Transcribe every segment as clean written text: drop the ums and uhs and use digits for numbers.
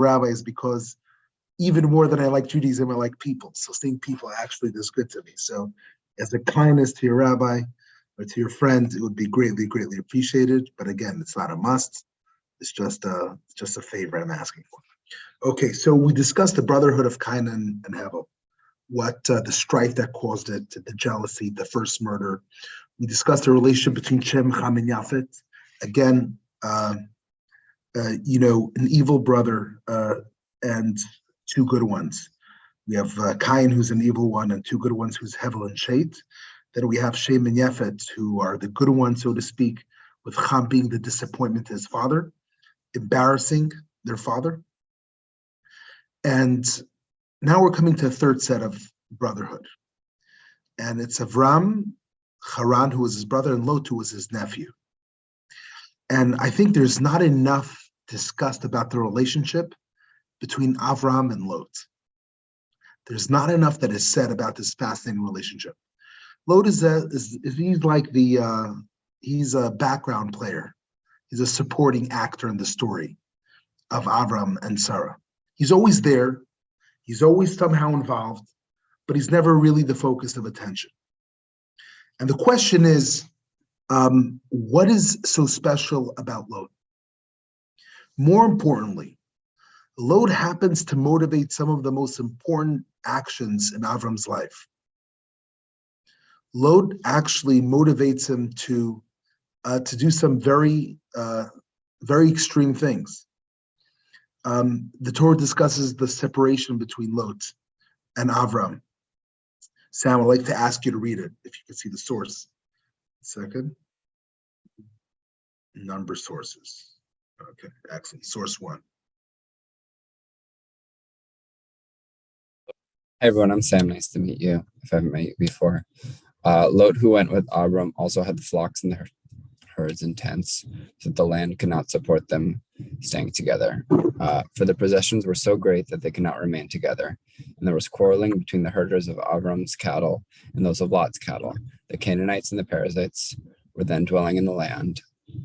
rabbi is because even more than I like Judaism, I like people. So seeing people actually is good to me. So as a kindness to your rabbi or to your friend, it would be greatly, greatly appreciated. But again, it's not a must. It's just a favor I'm asking for. Okay, so we discussed the brotherhood of Cain and Hevel, what the strife that caused it, the jealousy, the first murder. We discussed the relationship between Shem, Ham, and Yafet. Again, an evil brother and two good ones. We have Cain, who's an evil one, and two good ones, who's Hevel and Shet. Then we have Shem and Yafet, who are the good ones, so to speak, with Ham being the disappointment to his father, embarrassing their father. And now we're coming to a third set of brotherhood. And it's Avraham, Haran, who was his brother, and Lot, who was his nephew. And I think there's not enough discussed about the relationship between Avraham and Lot. There's not enough that is said about this fascinating relationship. Lot he's a background player. He's a supporting actor in the story of Avraham and Sarah. He's always there. He's always somehow involved, but he's never really the focus of attention. And the question is, what is so special about Lot? More importantly, Lot happens to motivate some of the most important actions in Avram's life. Lot actually motivates him to do some very extreme things. The Torah discusses the separation between Lot and Avram. Sam, I'd like to ask you to read it, if you can see the source. Second. Number sources. Okay, excellent. Source 1. Hey everyone, I'm Sam. Nice to meet you, if I haven't met you before. Lot, who went with Abram, also had the flocks and the herds and tents, so that the land could not support them staying together. For the possessions were so great that they could not remain together. And there was quarreling between the herders of Avram's cattle and those of Lot's cattle. The Canaanites and the Perizzites were then dwelling in the land.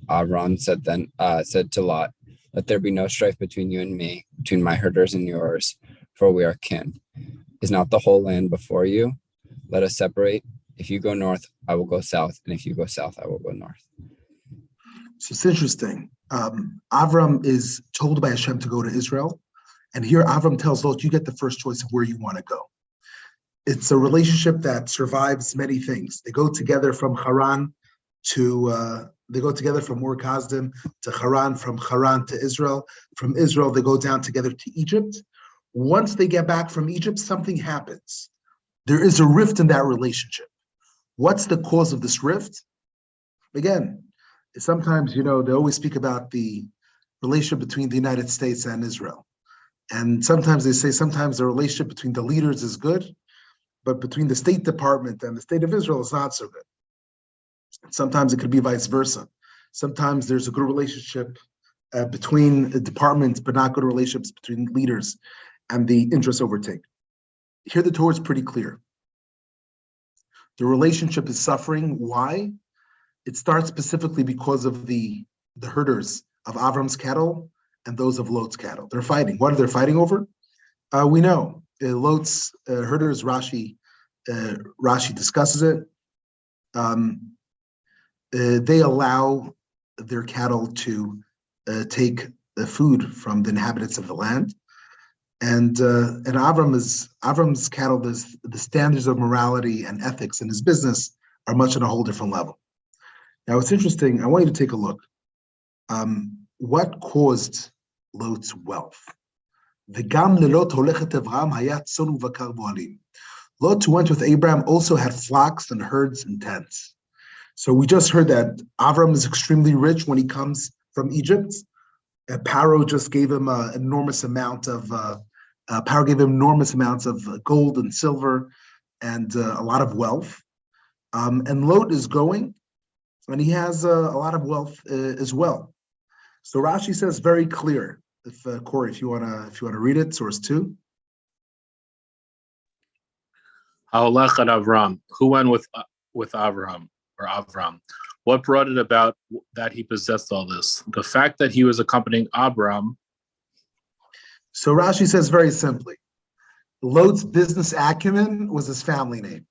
Avram said to Lot, "Let there be no strife between you and me, between my herders and yours, for we are kin. Is not the whole land before you? Let us separate. If you go north, I will go south, and if you go south, I will go north." So it's interesting. Avram is told by Hashem to go to Israel, and here Avram tells Lot, "You get the first choice of where you want to go." It's a relationship that survives many things. They go together from Haran to they go together from Ur Kasdim to Haran, from Haran to Israel. From Israel, they go down together to Egypt. Once they get back from Egypt, something happens. There is a rift in that relationship. What's the cause of this rift? Again, sometimes, they always speak about the relationship between the United States and Israel. And sometimes they say sometimes the relationship between the leaders is good, but between the State Department and the State of Israel is not so good. Sometimes it could be vice versa. Sometimes there's a good relationship between the departments, but not good relationships between leaders, and the interests overtake. Here the Torah is pretty clear. The relationship is suffering. Why? It starts specifically because of the herders of Avram's cattle and those of Lot's cattle. They're fighting. What are they fighting over? We know. Lot's herders, Rashi discusses it. They allow their cattle to take the food from the inhabitants of the land. And Avram's cattle, the standards of morality and ethics in his business are much on a whole different level. Now, it's interesting. I want you to take a look. What caused Lot's wealth? Lot, who went with Abraham, also had flocks and herds and tents. So we just heard that Avram is extremely rich when he comes from Egypt. Paro just gave him enormous amounts of gold and silver and a lot of wealth. And Lot is going, and he has a lot of wealth as well. So Rashi says very clear. If Corey, if you wanna read it, source 2. Ha'olech ad Avram, who went with Avraham or Avram? What brought it about that he possessed all this? The fact that he was accompanying Abram. So Rashi says very simply, Lot's business acumen was his family name.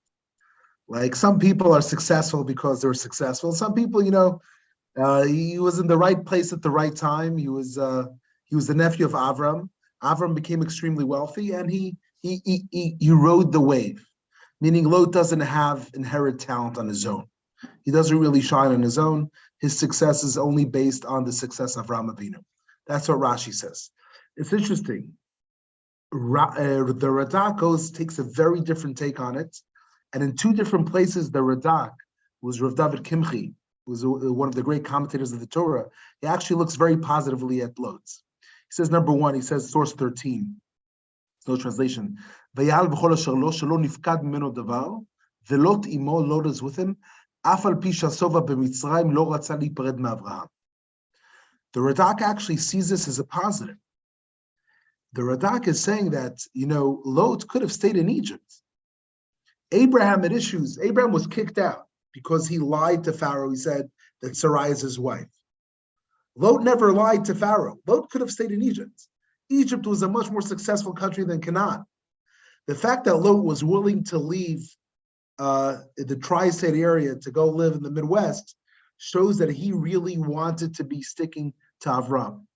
Like some people are successful because they're successful. Some people, he was in the right place at the right time. He was the nephew of Avraham. Avraham became extremely wealthy, and he rode the wave. Meaning, Lot doesn't have inherent talent on his own. He doesn't really shine on his own. His success is only based on the success of Avraham Avinu. That's what Rashi says. It's interesting. The Radak takes a very different take on it. And in two different places, the Radak was Rav David Kimchi, who was one of the great commentators of the Torah. He actually looks very positively at Lot. He says, number one, he says, source 13, no translation. Vayal b'chol asher lo shelo nifkad mimeno davar, velot imo, Lot is with him, af al pi shasova b'mitzrayim lo ratza lipared me'Avraham. The Radak actually sees this as a positive. The Radak is saying that, Lot could have stayed in Egypt. Abraham had issues. Abraham was kicked out because he lied to Pharaoh. He said that Sarai is his wife. Lot never lied to Pharaoh. Lot could have stayed in Egypt. Egypt was a much more successful country than Canaan. The fact that Lot was willing to leave the tri-state area to go live in the Midwest shows that he really wanted to be sticking to Avraham.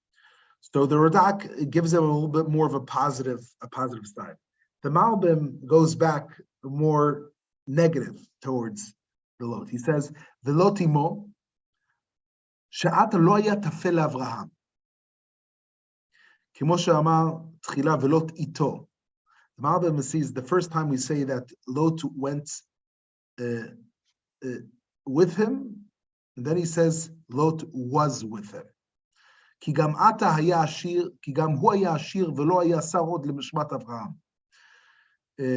So the Radak gives him a little bit more of a positive side. The Malbim goes back more negative towards the Lot. He says, "Velot imo, she'at lo haya tafel Avraham, kimo she'amar tchila velot ito." The Malbim says the first time we say that Lot went with him, and then he says Lot was with him. כי גם אתה היה עשיר, כי גם הוא היה עשיר ולא היה שר עוד למשמת אברהם.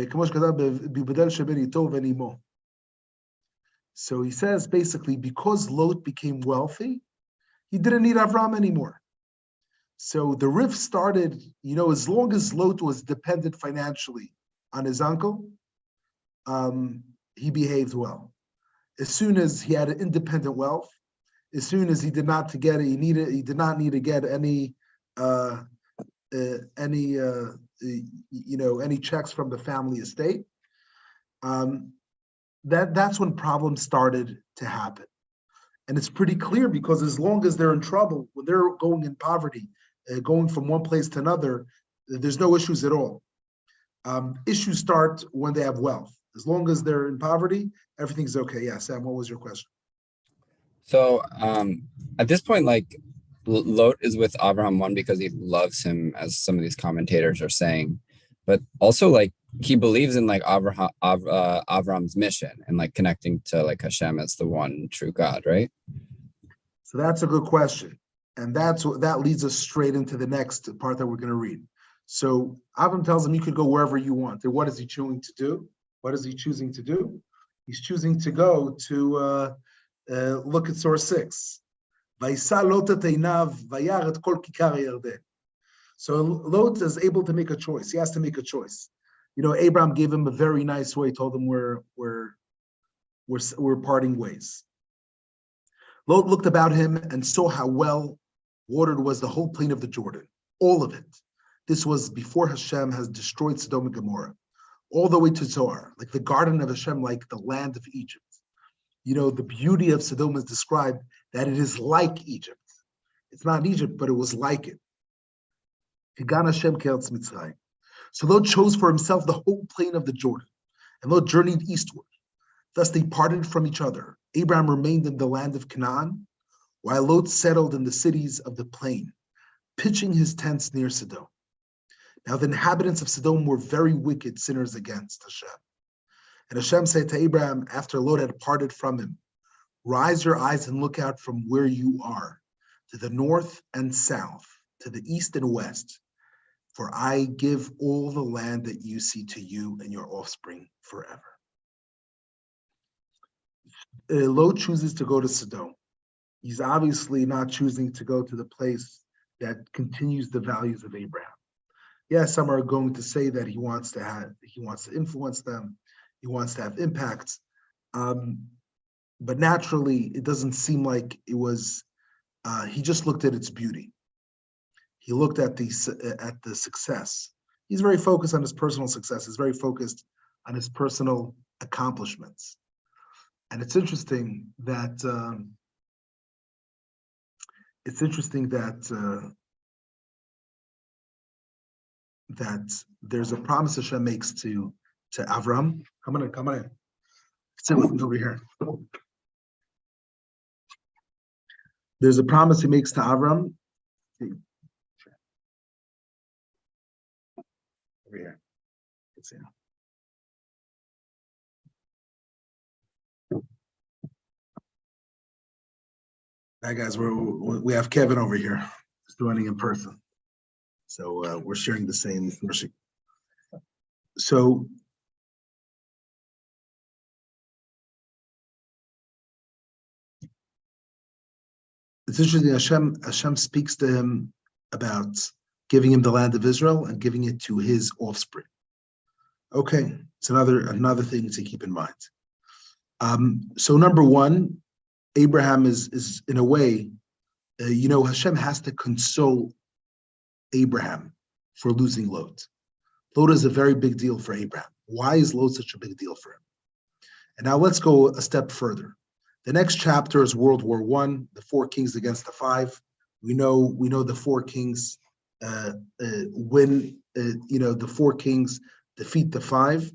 כמו שכתב בבדל שבין איתו ובין אמו. So he says basically because Lot became wealthy, he didn't need Avraham anymore. So the rift started, as long as Lot was dependent financially on his uncle, he behaved well. As soon as he had an independent wealth, as soon as he did not need to get any checks from the family estate. That's when problems started to happen, and it's pretty clear because as long as they're in trouble, when they're going in poverty, going from one place to another, there's no issues at all. Issues start when they have wealth. As long as they're in poverty, everything's okay. Yeah, Sam, what was your question? So at this point, Lot is with Avraham, one, because he loves him, as some of these commentators are saying, but also he believes in Avraham's mission and connecting to Hashem as the one true God, right? So that's a good question. And that leads us straight into the next part that we're going to read. So Avram tells him you could go wherever you want. And what is he choosing to do? What is he choosing to do? He's choosing to go to look at source 6. So Lot is able to make a choice. He has to make a choice. Abraham gave him a very nice way, told him we're parting ways. Lot looked about him and saw how well watered was the whole plain of the Jordan, all of it. This was before Hashem has destroyed Sodom and Gomorrah, all the way to Zoar, like the garden of Hashem, like the land of Egypt. The beauty of Sodom is described that it is like Egypt. It's not Egypt, but it was like it. So Lot chose for himself the whole plain of the Jordan, and Lot journeyed eastward. Thus they parted from each other. Abraham remained in the land of Canaan, while Lot settled in the cities of the plain, pitching his tents near Sodom. Now the inhabitants of Sodom were very wicked sinners against Hashem. And Hashem said to Abraham after Lot had parted from him, "Rise your eyes and look out from where you are, to the north and south, to the east and west, for I give all the land that you see to you and your offspring forever." Lot chooses to go to Sodom. He's obviously not choosing to go to the place that continues the values of Abraham. Yes, some are going to say that he wants to influence them. He wants to have impact. But naturally, it doesn't seem like it was, he just looked at its beauty. he looked at the success. He's very focused on his personal success. He's very focused on his personal accomplishments. And it's interesting that that there's a promise Hashem makes to Avraham. Come on in. Sit with me over here. There's a promise he makes to Avraham. Over here. It's in. Hi guys, we have Kevin over here. He's joining in person. So we're sharing the same. So it's interesting. Hashem speaks to him about giving him the land of Israel and giving it to his offspring. Okay, it's another thing to keep in mind. So number one, Abraham is in a way, Hashem has to console Abraham for losing Lot. Lot is a very big deal for Abraham. Why is Lot such a big deal for him? And now let's go a step further. The next chapter is World War I, the 4 kings against the 5. We know the 4 kings win. The 4 kings defeat the 5,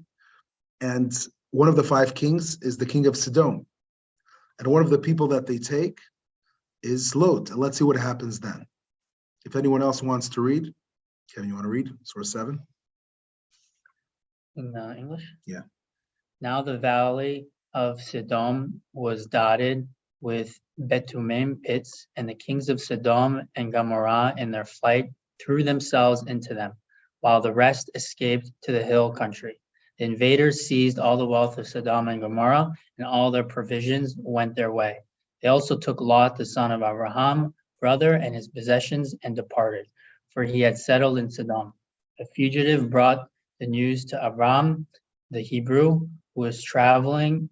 and one of the 5 kings is the king of Sodom, and one of the people that they take is Lot. And let's see what happens then. If anyone else wants to read, Kevin, you want to read source 7? In English? Yeah. Now the valley of Sodom was dotted with Betumim pits, and the kings of Sodom and Gomorrah in their flight threw themselves into them, while the rest escaped to the hill country. The invaders seized all the wealth of Sodom and Gomorrah, and all their provisions went their way. They also took Lot, the son of Avraham, brother, and his possessions, and departed, for he had settled in Sodom. A fugitive brought the news to Avraham, the Hebrew, who was dwelling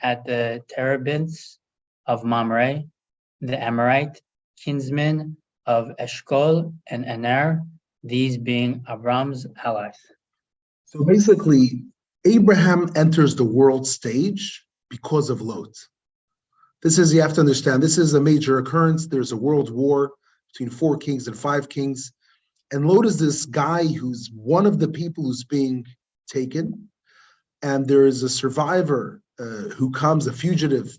at the terebinths of Mamre, the Amorite, kinsmen of Eshcol and Aner, these being Avram's allies. So basically, Abraham enters the world stage because of Lot. You have to understand, this is a major occurrence. There's a world war between 4 kings and 5 kings. And Lot is this guy who's one of the people who's being taken. And there is a survivor who comes, a fugitive,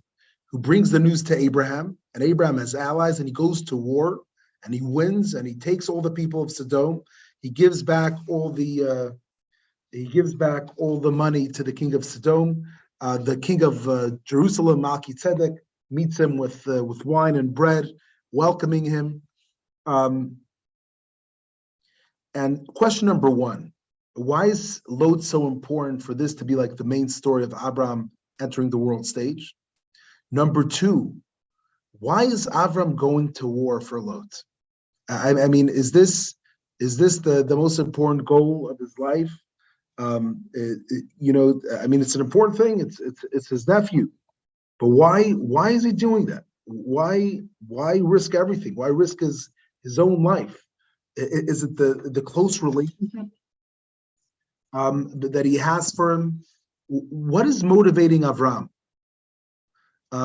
who brings the news to Abraham. And Abraham has allies, and he goes to war, and he wins, and he takes all the people of Sodom. He gives back all the money to the king of Sodom. The king of Jerusalem, Melchizedek, meets him with wine and bread, welcoming him. And question number 1, why is Lot so important for this to be like the main story of Abraham entering the world stage? Number 2, why is Avraham going to war for Lot? I mean, is this the most important goal of his life? It's an important thing. It's his nephew, but why is he doing that? Why risk everything? Why risk his own life? Is it the close relationship that he has for him? What is motivating Avraham?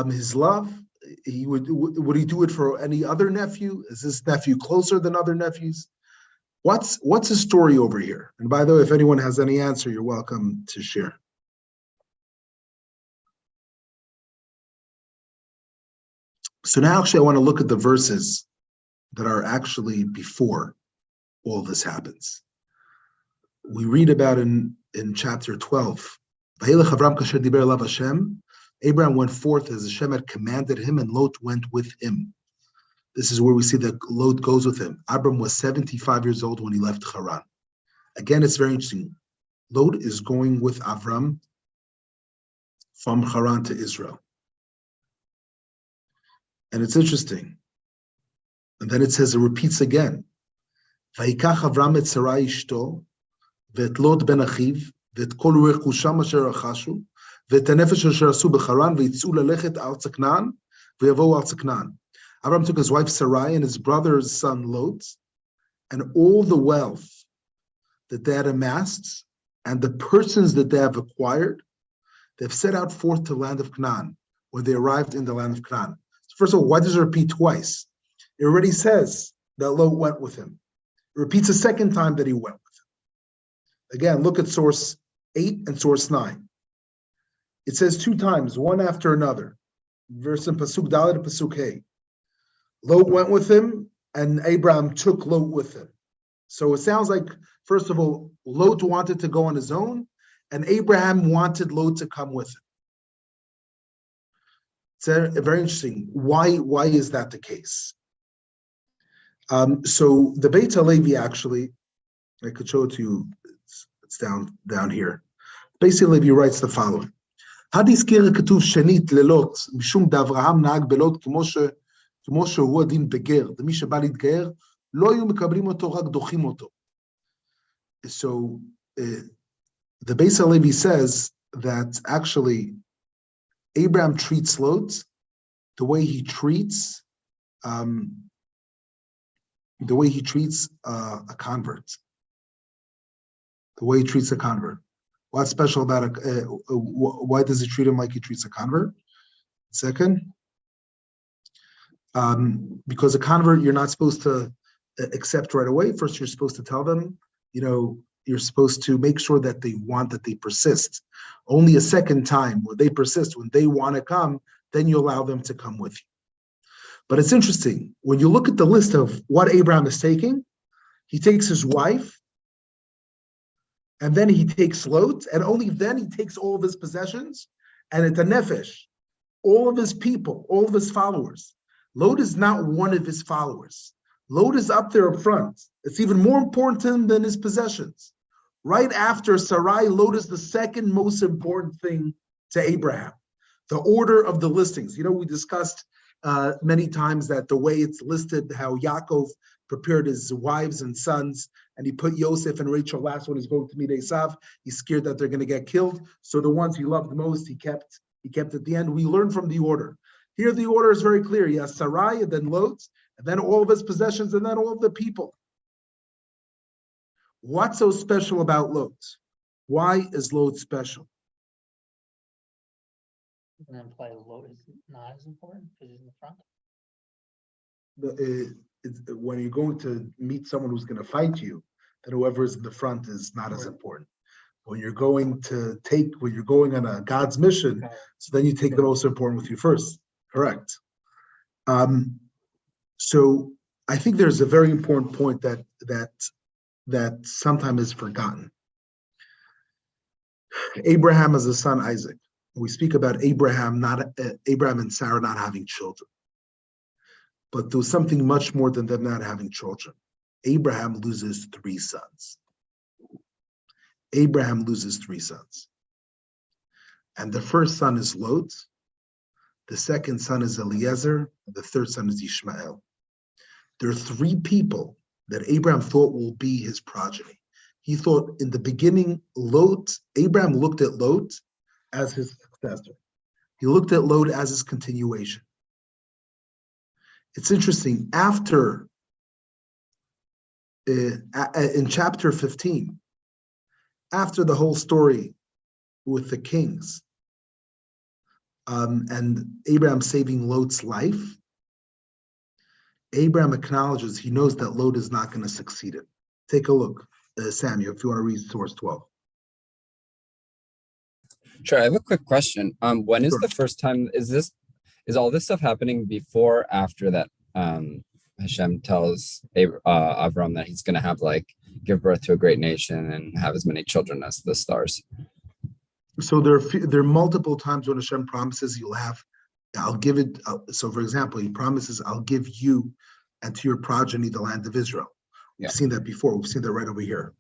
His love. Would he do it for any other nephew? Is this nephew closer than other nephews? What's the story over here? And by the way, if anyone has any answer, you're welcome to share. So now actually I want to look at the verses that are actually before all this happens. We read about in chapter 12. Abraham went forth as Hashem had commanded him, and Lot went with him. This is where we see that Lot goes with him. Abram was 75 years old when he left Haran. Again, it's very interesting. Lot is going with Avram from Haran to Israel. And it's interesting. And then it says, it repeats again. Vayikach Avram et Sarai ishto, ve'et Lot ben Achiv, ve'et kol rechusham asher achashu, ve'et hanefesh asher asu b'Haran, ve'yitz'u lelechet al Canaan, ve'yavou al Canaan. Abraham took his wife Sarai and his brother's son Lot, and all the wealth that they had amassed and the persons that they have acquired, they've set out forth to the land of Canaan, when they arrived in the land of Canaan. So first of all, why does it repeat twice? It already says that Lot went with him. It repeats a second time that he went with him. Again, look at source 8 and source 9. It says 2 times, one after another. Verse in Pasuk Dalet and Pasuk Hey. Lot went with him, and Abraham took Lot with him. So it sounds like, first of all, Lot wanted to go on his own, and Abraham wanted Lot to come with him. It's very interesting. Why is that the case? So the Beit HaLevi, actually, I could show it to you. It's down here. Beit HaLevi writes the following: "Had הזכיר הכתוב שנית ללוט, משום דאברהם נהג בלוט כמו שהוא הדין בגר, ומי שבא להתגייר, לא היו מקבלים אותו, רק דוחים אותו." So the Beit HaLevi says that actually Abraham treats Lot the way he treats a convert. The way he treats a convert. What's special about why does he treat him like he treats a convert? Second, because a convert you're not supposed to accept right away. First, you're supposed to tell them, you're supposed to make sure that they persist. Only a second time when they persist, when they want to come, then you allow them to come with you. But it's interesting, when you look at the list of what Abraham is taking, he takes his wife, and then he takes Lot, and only then he takes all of his possessions, and it's a nefesh, all of his people, all of his followers. Lot is not one of his followers. Lot is up there up front. It's even more important to him than his possessions. Right after Sarai, Lot is the second most important thing to Abraham. The order of the listings. We discussed many times that the way it's listed, how Yaakov prepared his wives and sons, and he put Yosef and Rachel last when he's going to meet Esav. He's scared that they're going to get killed. So the ones he loved most, he kept at the end. We learn from the order. Here the order is very clear. He has Sarai, and then Lot, and then all of his possessions, and then all of the people. What's so special about Lot? Why is Lot special? Doesn't that imply Lot is not as important because he's in the front? When you're going to meet someone who's going to fight you, then whoever is in the front is not as important. When you're going on a God's mission, so then you take the most important with you first. Correct. So I think there's a very important point that sometimes is forgotten. Abraham has a son, Isaac. We speak about Abraham and Sarah not having children. But there was something much more than them not having children. Abraham loses 3 sons. And the first son is Lot, the second son is Eliezer, and the third son is Ishmael. There are 3 people that Abraham thought will be his progeny. He thought in the beginning, Abraham looked at Lot as his successor. He looked at Lot as his continuation. It's interesting, after, in chapter 15, after the whole story with the kings, and Abraham saving Lot's life, Abraham acknowledges he knows that Lot is not going to succeed him. Take a look, Samuel, if you want to read source 12. Sure, I have a quick question. When is the first time, is all this stuff happening before or after that Hashem tells Avraham that he's going to give birth to a great nation and have as many children as the stars? So there are multiple times when Hashem promises I'll give it. So for example, he promises, I'll give you and to your progeny the land of Israel. We've seen that before. We've seen that right over here.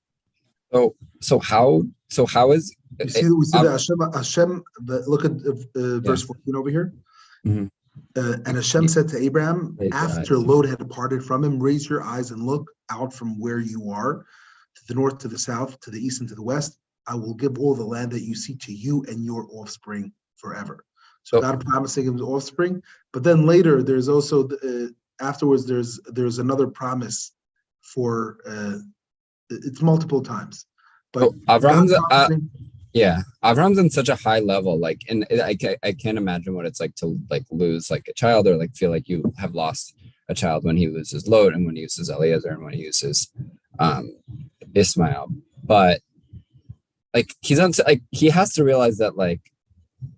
So how is we see that Hashem look at verse 14 over here. Mm-hmm. And Hashem said to Abraham, after Lot had departed from him, raise your eyes and look out from where you are, to the north, to the south, to the east, and to the west. I will give all the land that you see to you and your offspring forever. So God promising him the offspring, but then later there's also afterwards there's another promise for it's multiple times. But Oh, Avraham's God yeah, Avraham's on such a high level, like, and I can't imagine what it's like to like lose like a child, or like feel like you have lost a child when he loses Lot, and when he uses Eliezer, and when he uses Ismail. But like he has to realize that like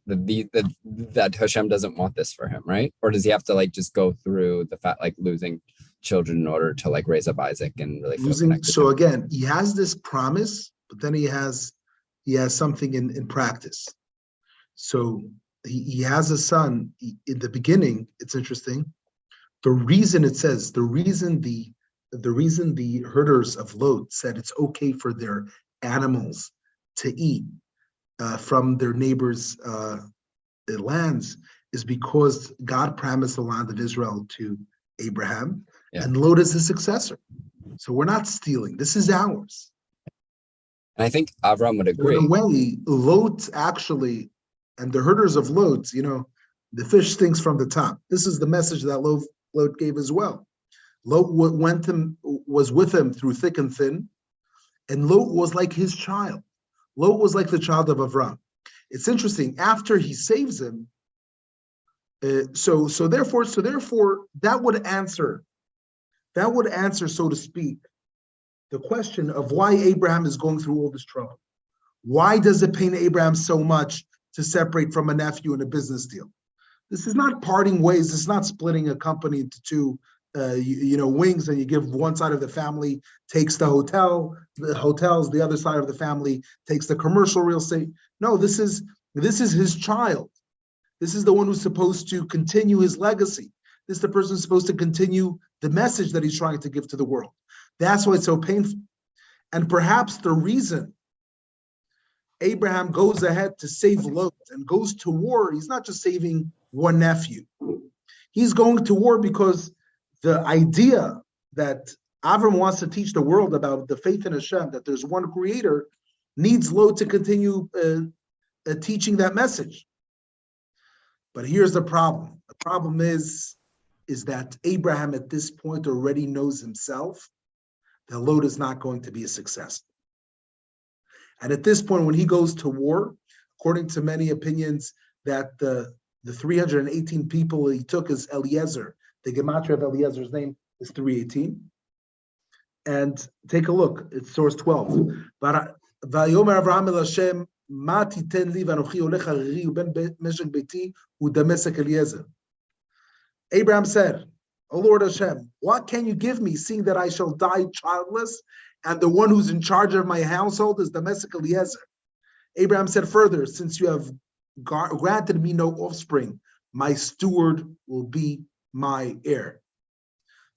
that Hashem doesn't want this for him, right? Or does he have to like just go through the fact like losing children in order to like raise up Isaac and really feel connected? so again, he has this promise, but then he has something in practice. So he has a son. In the beginning, it's interesting. The reason the herders of Lot said it's okay for their animals to eat from their neighbors' lands is because God promised the land of Israel to Abraham, and Lot is his successor. So we're not stealing. This is ours. And I think Avram would agree. In a way, Lot actually, and the herders of Lot, the fish stinks from the top. This is the message that Lot gave as well. Lot was with him through thick and thin, and Lot was like his child. Lot was like the child of Avraham. It's interesting. After he saves him, so therefore, that would answer, so to speak, the question of why Abraham is going through all this trouble. Why does it pain Abraham so much to separate from a nephew in a business deal? This is not parting ways. This is not splitting a company into two, wings, and you give one side of the family takes the hotels, the other side of the family takes the commercial real estate. No, this is his child. This is the one who's supposed to continue his legacy. This is the person who's supposed to continue the message that he's trying to give to the world. That's why it's so painful. And perhaps the reason Abraham goes ahead to save Lot and goes to war, he's not just saving one nephew. He's going to war because the idea that Avram wants to teach the world about the faith in Hashem, that there's one creator, needs Lot to continue teaching that message. But here's the problem. The problem is that Abraham at this point already knows himself that Lot is not going to be a success. And at this point, when he goes to war, according to many opinions, that the 318 people he took as Eliezer, the gematria of Eliezer's name is 318. And take a look, it's source 12. Vayomer Avraham el Hashem, ma titen li v'anochi olech hariri uben meshek beiti u'damesek Eliezer. Abraham said, O Lord Hashem, what can you give me, seeing that I shall die childless, and the one who's in charge of my household is Damesek Eliezer? Abraham said further, since you have granted me no offspring, my steward will be my heir.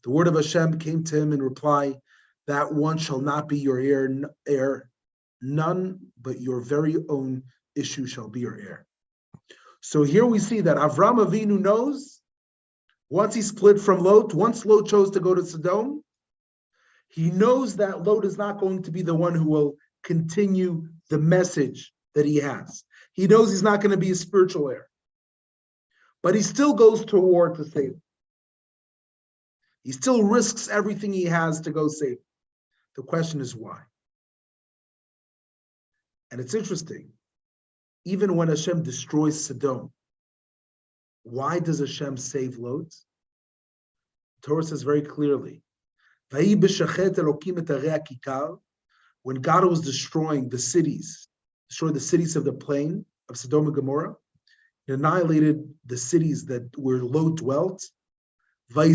The word of Hashem came to him in reply, that one shall not be your heir, none but your very own issue shall be your heir. So here we see that Avraham Avinu knows, once he split from Lot, once Lot chose to go to Sodom, he knows that Lot is not going to be the one who will continue the message that he has. He knows he's not going to be a spiritual heir. But he still goes to war to save him. He still risks everything he has to go save him. The question is why? And it's interesting. Even when Hashem destroys Sodom, why does Hashem save Lot? The Torah says very clearly, when God was destroying the cities, destroyed the cities of the plain of Sodom and Gomorrah, he annihilated the cities that where Lot dwelt. God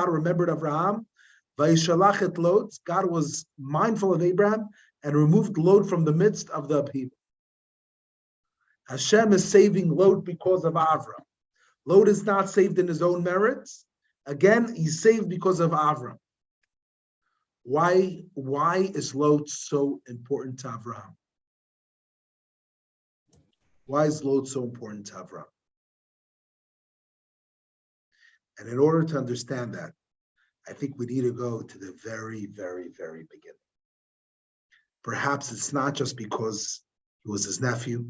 remembered Avraham. God was mindful of Abraham and removed Lot from the midst of the people. Hashem is saving Lot because of Avram. Lot is not saved in his own merits. Again, he's saved because of Avram. Why is Lot so important to Avraham? Why is Lot so important to Avraham? And in order to understand that, I think we need to go to the very, very, very beginning. Perhaps it's not just because he was his nephew.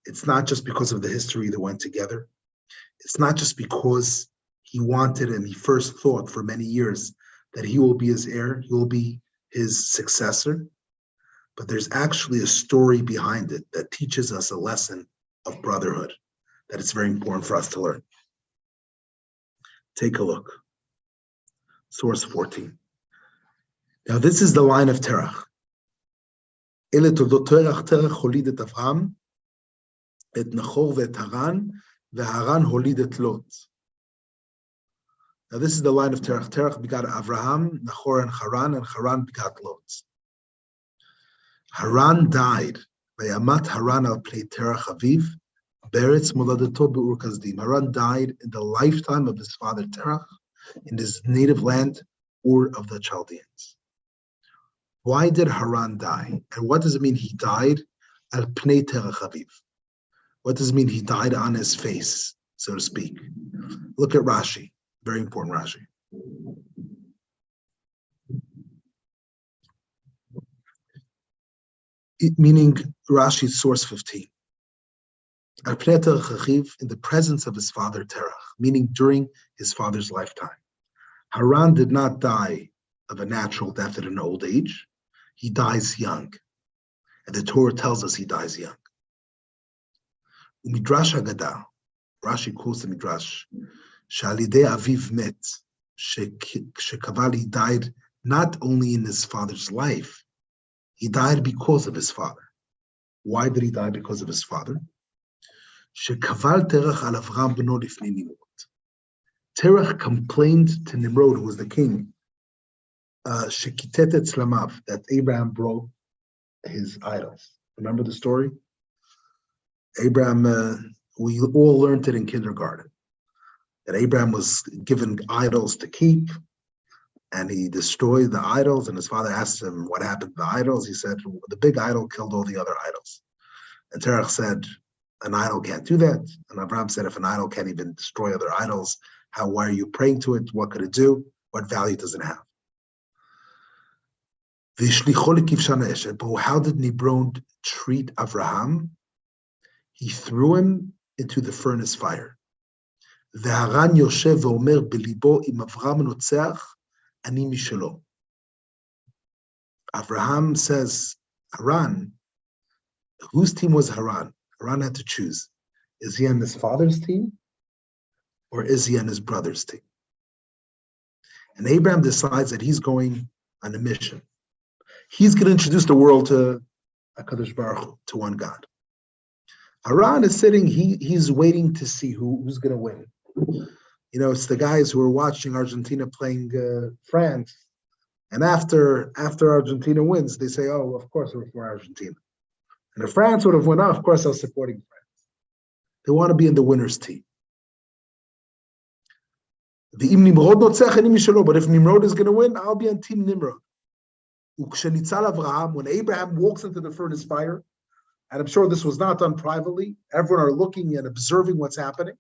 It's not just because of the history that went together. It's not just because he wanted and he first thought for many years that he will be his heir, he will be his successor. But there's actually a story behind it that teaches us a lesson of brotherhood that it's very important for us to learn. Take a look. Source 14. Now this is the line of Terach. Ele toldot Terach, Terach holid et Avraham, et Nachor ve'et Haran, ve'Haran holid et Lot. Now this is the line of Terach. Terach begot Avraham, Nachor, and Haran begot Lot. Haran died. Vayamat Haran al pnei Terach aviv, beretz moladato be'ur kasdim. Haran died in the lifetime of his father Terach, in his native land, Ur of the Chaldeans. Why did Haran die? And what does it mean he died? Al pnei Terach aviv. What does it mean he died on his face, so to speak? Look at Rashi. Very important Rashi. Meaning Rashi source 15. In the presence of his father Terach, meaning during his father's lifetime. Haran did not die of a natural death at an old age. He dies young. And the Torah tells us he dies young. Midrash Haggadah, Rashi quotes the Midrash, Shalidei Aviv met, Shekavali died not only in his father's life, he died because of his father. Why did he die because of his father? Shekaval Terach al Avraham b'no lifnei Nimrod. Terach complained to Nimrod, who was the king, Shekitetet Slamav, that Abraham broke his idols. Remember the story? Abraham, we all learned it in kindergarten, that Abraham was given idols to keep, and he destroyed the idols, and his father asked him what happened to the idols. He said, the big idol killed all the other idols. And Terach said, an idol can't do that. And Avraham said, if an idol can't even destroy other idols, why are you praying to it? What could it do? What value does it have? But how did Nimrod treat Avraham? He threw him into the furnace fire. Haran yoshev ve'omer belibo im Avraham notzeach ani mishelo. Avraham says, Haran, whose team was Haran? Haran had to choose. Is he on his father's team? Or is he on his brother's team? And Abraham decides that he's going on a mission. He's going to introduce the world to HaKadosh Baruch Hu, to one God. Haran is sitting, he's waiting to see who's going to win. You know, it's the guys who are watching Argentina playing France. And after Argentina wins, they say, oh, of course we're for Argentina. And if France would have won, of course I was supporting France. They want to be in the winner's team. But if Nimrod is going to win, I'll be on team Nimrod. When Abraham walks into the furnace fire, and I'm sure this was not done privately, everyone are looking and observing what's happening,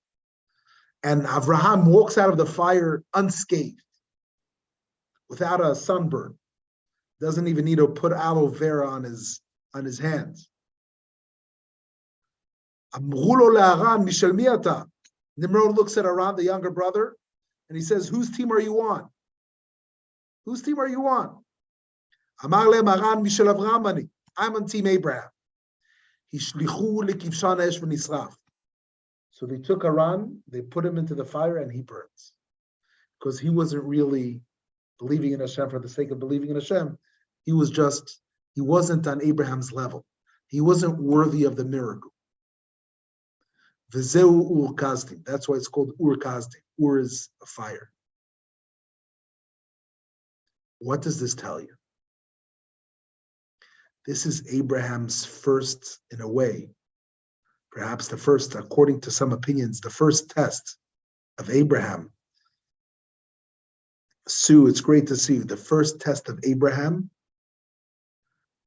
and Avraham walks out of the fire unscathed, without a sunburn, doesn't even need to put aloe vera on his hands. Nimrod looks at Haran, the younger brother, and he says, whose team are you on? Whose team are you on? I'm on team Abraham. So they took Haran, they put him into the fire, and he burns. Because he wasn't really believing in Hashem for the sake of believing in Hashem. He wasn't on Abraham's level. He wasn't worthy of the miracle. V'zeu ur kasdim. That's why it's called ur kasdim. Ur is a fire. What does this tell you? This is Abraham's first, in a way, perhaps the first, according to some opinions, the first test of Abraham. Sue, it's great to see you. The first test of Abraham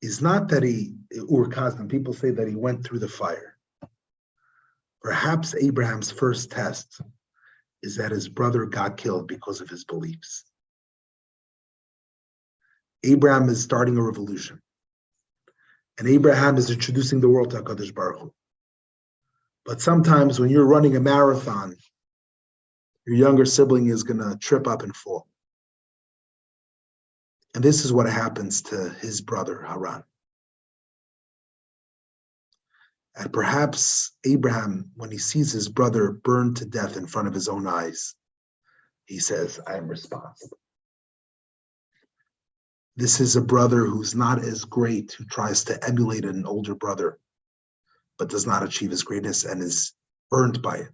is not that Ur Kasdim, people say that he went through the fire. Perhaps Abraham's first test is that his brother got killed because of his beliefs. Abraham is starting a revolution. And Abraham is introducing the world to HaKadosh Baruch Hu. But sometimes when you're running a marathon, your younger sibling is going to trip up and fall. And this is what happens to his brother Haran. And perhaps Abraham, when he sees his brother burned to death in front of his own eyes, he says, I am responsible. This is a brother who's not as great, who tries to emulate an older brother, but does not achieve his greatness and is burned by it.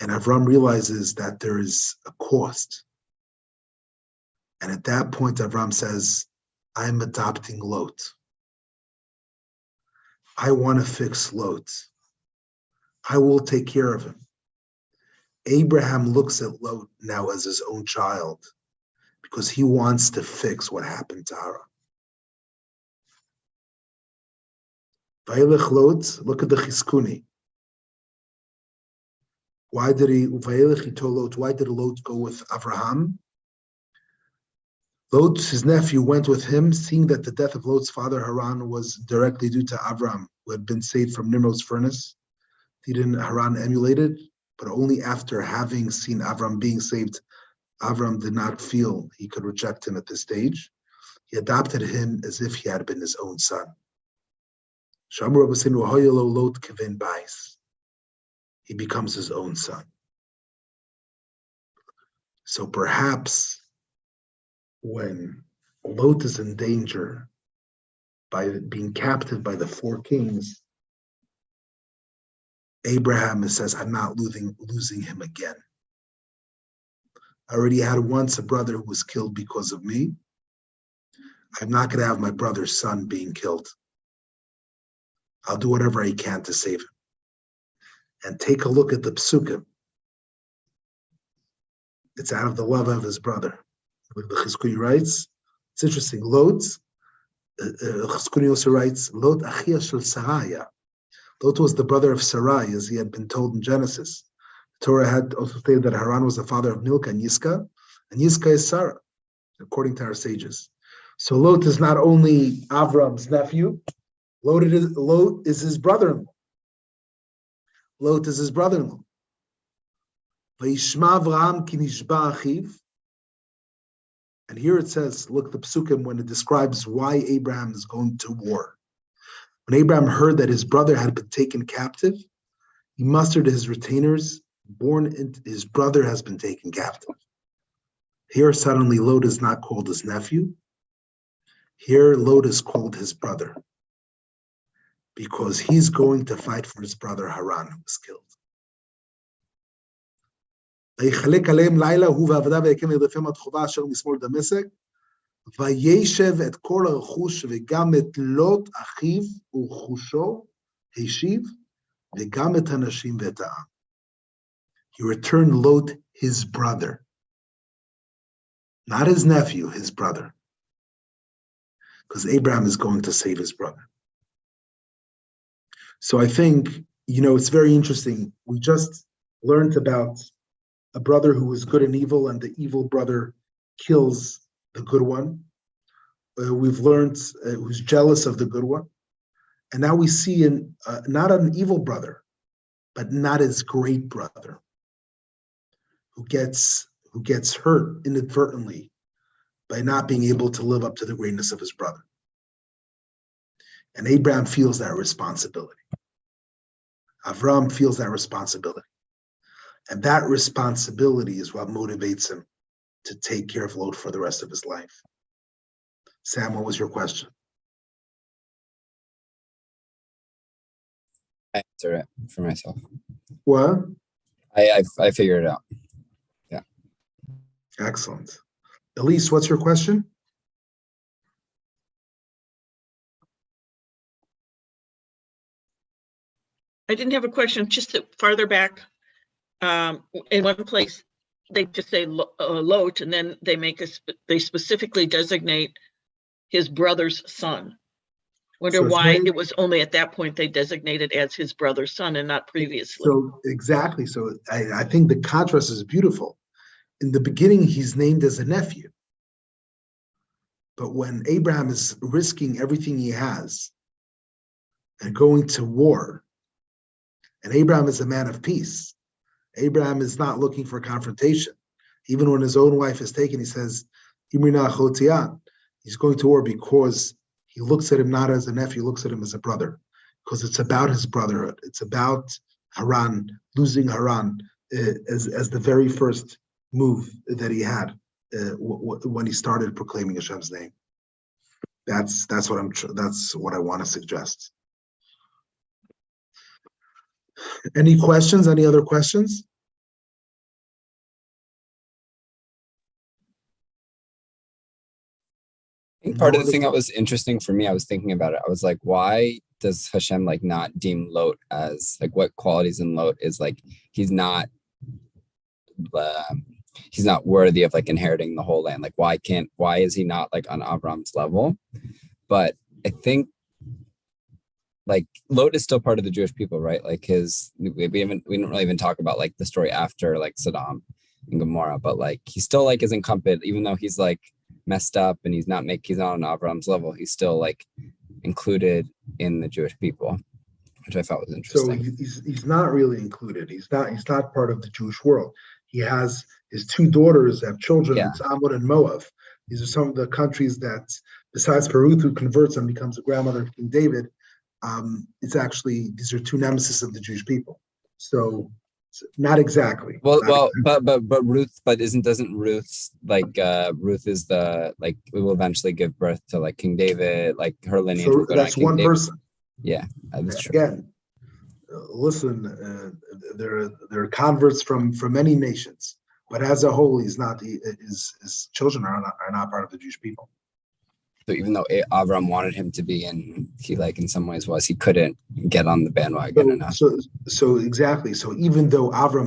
And Avraham realizes that there is a cost. And at that point, Avraham says, I'm adopting Lot. I want to fix Lot. I will take care of him. Abraham looks at Lot now as his own child because he wants to fix what happened to Haran. Vayelech Lot, look at the Chizkuni. Why did Lot go with Avraham? Lot, his nephew, went with him, seeing that the death of Lot's father Haran was directly due to Avraham, who had been saved from Nimrod's furnace. Haran emulated, but only after having seen Avraham being saved, Avraham did not feel he could reject him at this stage. He adopted him as if he had been his own son. He becomes his own son. So perhaps when Lot is in danger by being captive by the four kings, Abraham says, I'm not losing him again. I already had once a brother who was killed because of me. I'm not going to have my brother's son being killed. I'll do whatever I can to save him. And take a look at the psukim. It's out of the love of his brother. The Chizkuni writes, it's interesting, Lot, Chizkuni also writes, Lot achia shel Saraya. Lot was the brother of Sarai, as he had been told in Genesis. The Torah had also stated that Haran was the father of Milcah and Yiscah is Sarah, according to our sages. So Lot is not only Avram's nephew, Lot is his brother-in-law. Lot is his brother-in-law. Vayishma Avraham ki nishba achiv. And here it says, look, the psukim, when it describes why Abraham is going to war. When Abraham heard that his brother had been taken captive, he mustered his retainers, his brother has been taken captive. Here suddenly Lot is not called his nephew. Here Lot is called his brother, because he's going to fight for his brother Haran, who was killed. וישב את כל הרכוש וגם את לוט אחיו ורכושו השיב וגם את הנשים ואת העם. He returned Lot his brother, not his nephew, his brother, because Abraham is going to save his brother. So I think, it's very interesting. We just learned about a brother who was good and evil, and the evil brother kills the good one. We've learned who's jealous of the good one. And now we see not an evil brother, but not his great brother, who gets hurt inadvertently by not being able to live up to the greatness of his brother. And Abraham feels that responsibility. Avraham feels that responsibility. And that responsibility is what motivates him to take care of Lot for the rest of his life. Sam, what was your question? I answered it for myself. What? I figured it out. Yeah. Excellent. Elise, what's your question? I didn't have a question, just farther back. In one place, they just say Lot, and then they specifically designate his brother's son. Wonder why it was only at that point they designated as his brother's son and not previously. So exactly. So I think the contrast is beautiful. In the beginning, he's named as a nephew. But when Abraham is risking everything he has and going to war, and Abraham is a man of peace, Abraham is not looking for confrontation. Even when his own wife is taken, he says, Imrina Chotian. He's going to war because he looks at him not as a nephew, he looks at him as a brother. Because it's about his brotherhood. It's about Haran, losing Haran as the very first move that he had when he started proclaiming Hashem's name. That's what I want to suggest. Any questions? Any other questions? I think part of the thing that was interesting for me, I was thinking about it. I was like, why does Hashem like not deem Lot as like what qualities in Lot is like he's not worthy of like inheriting the whole land? Like why is he not like on Avram's level? But I think like Lot is still part of the Jewish people, right? Like we didn't really even talk about like the story after like Sodom and Gomorrah, but like he still like is encompassed, even though he's like messed up and he's not on Avram's level, he's still like included in the Jewish people, which I thought was interesting. So he's not really included. He's not part of the Jewish world. He has his two daughters have children. Yeah. It's Ammon and Moab. These are some of the countries that, besides Ruth, who converts and becomes a grandmother of King David, it's actually these are two nemesis of the Jewish people. So not exactly. But Ruth, doesn't Ruth's like Ruth is the like we will eventually give birth to like King David, like her lineage. So that's one person. Yeah, that's true. Again, listen, there are converts from many nations, but as a whole, his children are not part of the Jewish people. So even though Avram wanted him to be, and he like in some ways he couldn't get on the bandwagon enough. So exactly. So even though Avram